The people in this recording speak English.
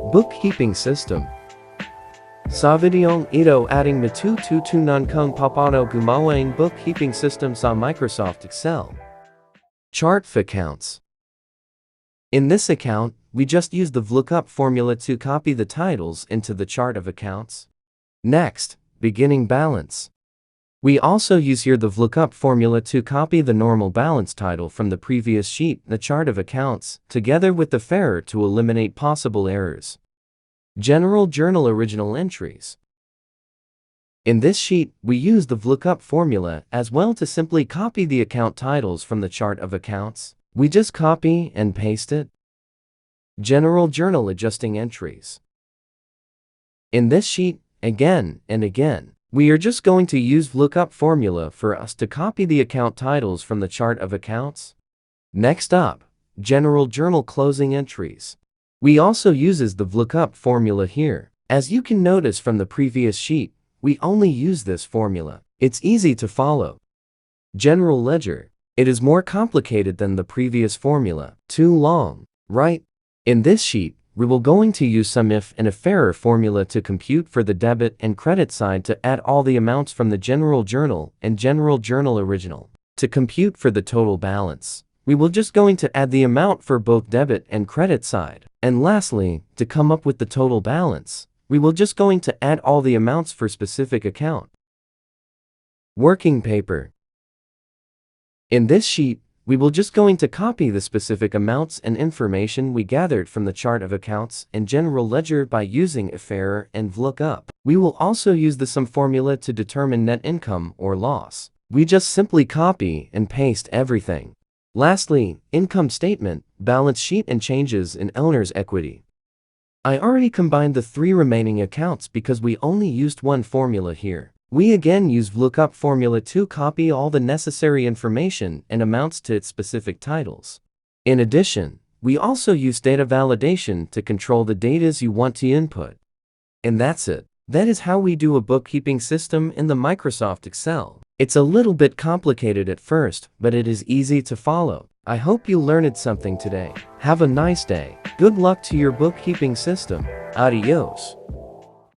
Bookkeeping system. Sa videong ito ating matututunan kung paano gumawa ng bookkeeping system sa Microsoft Excel. Chart of accounts. In this account, we just use the VLOOKUP formula to copy the titles into the chart of accounts. Next, beginning balance. We also use here the VLOOKUP formula to copy the normal balance title from the previous sheet, the chart of accounts, together with the FAIR to eliminate possible errors. General Journal Original Entries. In this sheet, we use the VLOOKUP formula as well to simply copy the account titles from the chart of accounts. We just copy and paste it. General Journal Adjusting Entries. In this sheet, again and again, we are just going to use VLOOKUP formula for us to copy the account titles from the chart of accounts. Next up, General Journal Closing Entries. We also uses the VLOOKUP formula here. As you can notice from the previous sheet, we only use this formula. It's easy to follow. General Ledger. It is more complicated than the previous formula. Too long, right? In this sheet, we will going to use some if and if error formula to compute for the debit and credit side to add all the amounts from the General Journal and General Journal Original. To compute for the total balance, we will just going to add the amount for both debit and credit side. And lastly, to come up with the total balance, we will just going to add all the amounts for specific account. Working paper. In this sheet, we will just going to copy the specific amounts and information we gathered from the chart of accounts and General Ledger by using if error and VLOOKUP. We will also use the sum formula to determine net income or loss. We just simply copy and paste everything. Lastly, income statement, balance sheet and changes in owner's equity. I already combined the three remaining accounts because we only used one formula here. We again use VLOOKUP formula to copy all the necessary information and amounts to its specific titles. In addition, we also use data validation to control the data you want to input. And that's it. That is how we do a bookkeeping system in the Microsoft Excel. It's a little bit complicated at first, but it is easy to follow. I hope you learned something today. Have a nice day. Good luck to your bookkeeping system. Adios.